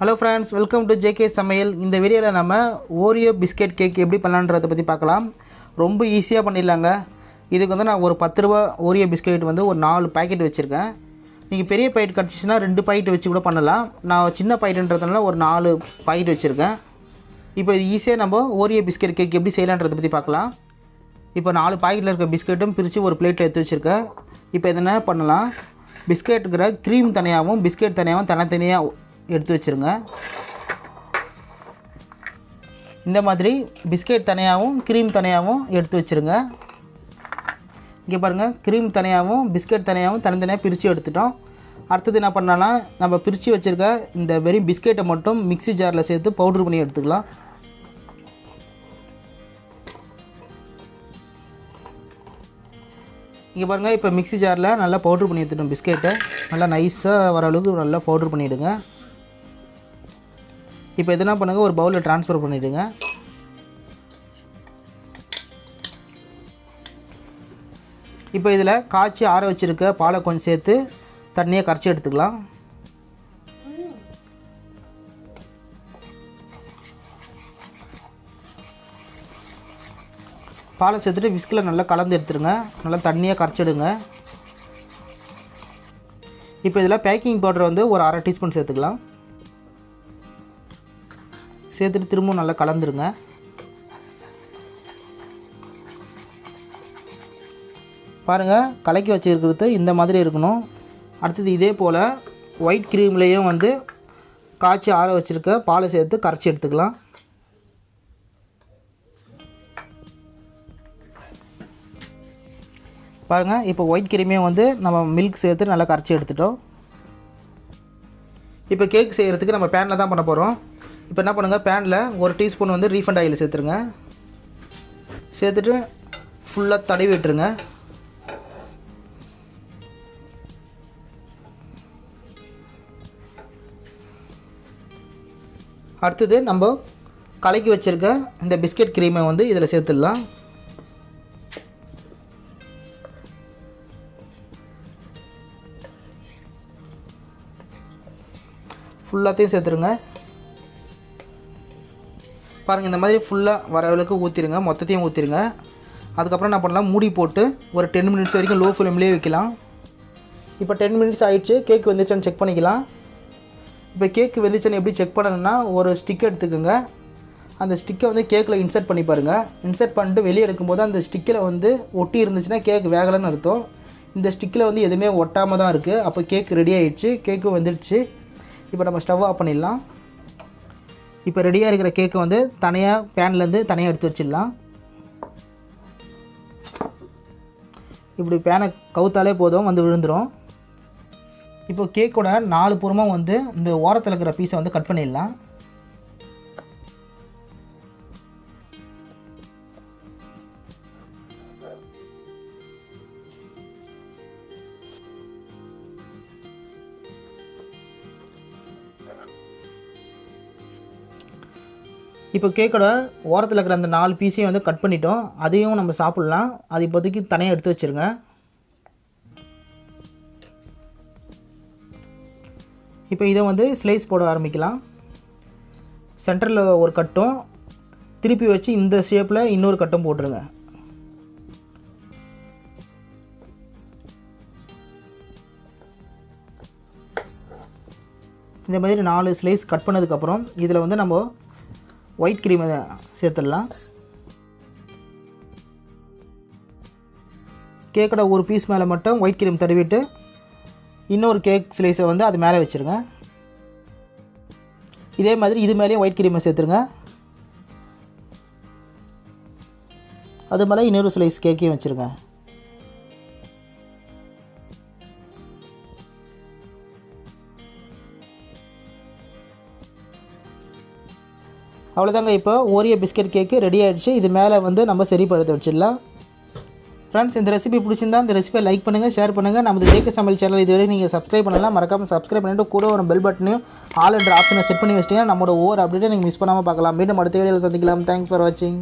Hello friends, welcome to JK Samayal. இந்த வீடியோல நம்ம Oreo Biscuit cake எப்படி பண்ணலாம்ன்றத பத்தி பார்க்கலாம். ரொம்ப ஈஸியா பண்ணிடலாங்க. இதுக்கு வந்து நான் ஒரு 10 ரூபாய் Oreo Biscuit வந்து ஒரு 4 பாக்கெட் வச்சிருக்கேன். நீங்க பெரிய பாக்கெட் கட்சினா 2 பாக்கெட் வச்சு கூட பண்ணலாம். நான் சின்ன பாக்கெட்ன்றதனால ஒரு 4 பாக்கெட் வச்சிருக்கேன். இப்போ இது ஈஸியா நம்ம Oreo Biscuit cake எப்படி செய்யலாம்ன்றத பத்தி பார்க்கலாம். இப்போ 4 பாக்கெட்ல இருக்க பிஸ்கட்டும் பிரிச்சு ஒரு பிளேட்ல எடுத்து வச்சிருக்கேன். இப்போ என்ன பண்ணலாம்? பிஸ்கட்க்குற க்ரீம் தனியாவும் பிஸ்கட் தனியாவும் தனித்தனியா எடுத்து வச்சிருங்க. இந்த மாதிரி பிஸ்கட் தனியாவும் க்ரீம் தனியாவும் எடுத்து வச்சிருங்க. இங்க பாருங்க, க்ரீம் தனியாவும் பிஸ்கட் தனியாவும் தனித்தனியா பிரிச்சு எடுத்துட்டோம். அடுத்து என்ன பண்ணலாம், நம்ம பிரிச்சு வச்சிருக்க இந்த வெறும் பிஸ்கட்டை மட்டும் மிக்ஸி ஜார்ல சேர்த்து பவுடர் பண்ணி எடுத்துக்கலாம். இங்க பாருங்க, இப்போ மிக்ஸி ஜார்ல நல்லா பவுடர் பண்ணி எடுத்துட்டோம். பிஸ்கட்டை நல்லா நைஸா வர அளவுக்கு நல்லா பவுடர் பண்ணிடுங்க. இப்போ இதெல்லாம் பண்ணுங்க, ஒரு பவுல்ல ட்ரான்ஸ்ஃபர் பண்ணிடுங்க. இப்போ இதில் காய்ச்சி ஆற வச்சிருக்க பாலை கொஞ்சம் சேர்த்து தண்ணியை கரைச்சி எடுத்துக்கலாம். பாலை சேர்த்துட்டு விஸ்கில் நல்லா கலந்து எடுத்துருங்க. நல்லா தண்ணியை கரைச்சிடுங்க. இப்போ இதில் பேக்கிங் பவுடர் வந்து ஒரு 1/2 டீஸ்பூன் சேர்த்துக்கலாம். சேர்த்துட்டு திரும்பவும் நல்லா கலந்துருங்க. பாருங்கள், கலக்கி வச்சுருக்கிறது இந்த மாதிரி இருக்கணும். அடுத்தது இதே போல் ஒயிட் க்ரீம்லேயும் வந்து காய்ச்சி ஆற வச்சுருக்க பாலை சேர்த்து கரைச்சி எடுத்துக்கலாம். பாருங்கள், இப்போ ஒயிட் க்ரீமையும் வந்து நம்ம மில்க் சேர்த்து நல்லா கரைச்சி எடுத்துட்டோம். இப்போ கேக் செய்கிறதுக்கு நம்ம பேனில் தான் பண்ண போகிறோம். இப்போ என்ன பண்ணுங்கள், பேனில் 1 டீஸ்பூன் வந்து ரீஃபண்ட் ஆயில் சேர்த்துருங்க. சேர்த்துட்டு ஃபுல்லாக தடவி விட்டுருங்க. அடுத்தது நம்ம கலக்கி வச்சுருக்க இந்த பிஸ்கட் க்ரீமை வந்து இதில் சேர்த்துடலாம். ஃபுல்லாத்தையும் சேர்த்துருங்க. பாருங்கள், இந்த மாதிரி ஃபுல்லாக வர அளவுக்கு ஊற்றிடுங்க, மொத்தத்தையும் ஊற்றிடுங்க. அதுக்கப்புறம் என்ன பண்ணலாம், மூடி போட்டு ஒரு 10 மினிட்ஸ் வரைக்கும் லோ ஃப்ளேம்லேயே வைக்கலாம். இப்போ 10 மினிட்ஸ் ஆகிடுச்சு. கேக் வெந்துச்சான்னு செக் பண்ணிக்கலாம். இப்போ கேக் வெந்துச்சான்னு எப்படி செக் பண்ணணும்னா, ஒரு ஸ்டிக் எடுத்துக்கோங்க. அந்த ஸ்டிக்கை வந்து கேக்கில் இன்சர்ட் பண்ணி பாருங்கள். இன்சர்ட் பண்ணிட்டு வெளியே எடுக்கும்போது அந்த ஸ்டிக்கில் வந்து ஒட்டி இருந்துச்சுன்னா கேக் வேகலைன்னு அர்த்தம். இந்த ஸ்டிக்கில் வந்து எதுவுமே ஒட்டாமல் தான் இருக்குது. அப்போ கேக் ரெடி ஆகிடுச்சு, கேக்கும் வந்துடுச்சு. இப்போ நம்ம ஸ்டவ் ஆஃப் பண்ணிடலாம். இப்போ ரெடியாக இருக்கிற கேக்கை வந்து தனியாக பேன்லேருந்து தனியாக எடுத்து வச்சிடலாம். இப்படி பேனை கவுத்தாலே போதும், வந்து விழுந்துடும். இப்போ கேக்கோட 4 புறமும் வந்து இந்த ஓரத்தில் இருக்கிற பீஸை வந்து கட் பண்ணிடலாம். இப்போ கேக்கோட ஓரத்தில் இருக்கிற அந்த 4 பீஸையும் வந்து கட் பண்ணிட்டோம். அதையும் நம்ம சாப்பிட்லாம். அது இப்போதைக்கு தனியாக எடுத்து வச்சுருங்க. இப்போ இதை வந்து ஸ்லைஸ் போட ஆரம்பிக்கலாம். சென்டரில் ஒரு கட்டும் திருப்பி வச்சு இந்த ஷேப்பில் இன்னொரு கட்டும் போட்டுருங்க. இந்த மாதிரி 4 ஸ்லைஸ் கட் பண்ணதுக்கப்புறம் இதில் வந்து நம்ம ஒயிட் க்ரீமை சேர்த்துடலாம். கேக்கோட ஒரு பீஸ் மேலே மட்டும் ஒயிட் க்ரீம் தடவிட்டு இன்னொரு கேக் ஸ்லைஸை வந்து அது மேலே வச்சுருங்க. இதே மாதிரி இது மேலேயும் ஒயிட் க்ரீமை சேர்த்துருங்க. அது மேலே இன்னொரு ஸ்லைஸ் கேக்கையும் வச்சுருங்க. அவ்வளோதாங்க, இப்போ ஓரியோ பிஸ்கட் கேக்கு ரெடி ஆகிடுச்சு. இது மேலே வந்து நம்ம சரிப்படுத்த வச்சிடலாம். ஃப்ரெண்ட்ஸ், இந்த ரெசிபி பிடிச்சிருந்தா இந்த ரெசிபியை லைக் பண்ணுங்கள், ஷேர் பண்ணுங்கள். நமது ஜேகே சமையல் சேனல் இதுவரை நீங்கள் சப்ஸ்கிரைப் பண்ணலாம். மறக்காமல் சப்ஸ்கிரைப் பண்ணிவிட்டு கூட ஒரு பெல் பட்டனையும் ஆல் என்ற ஆப்ஷனை செட் பண்ணி வச்சிட்டிங்கன்னா நம்மளோட ஒவ்வொரு அப்டேட்டை நீங்கள் மிஸ் பண்ணாமல் பார்க்கலாம். மீண்டும் அடுத்த வீடியோவில் சந்திக்கலாம். தேங்க்ஸ் ஃபார் வாட்சிங்.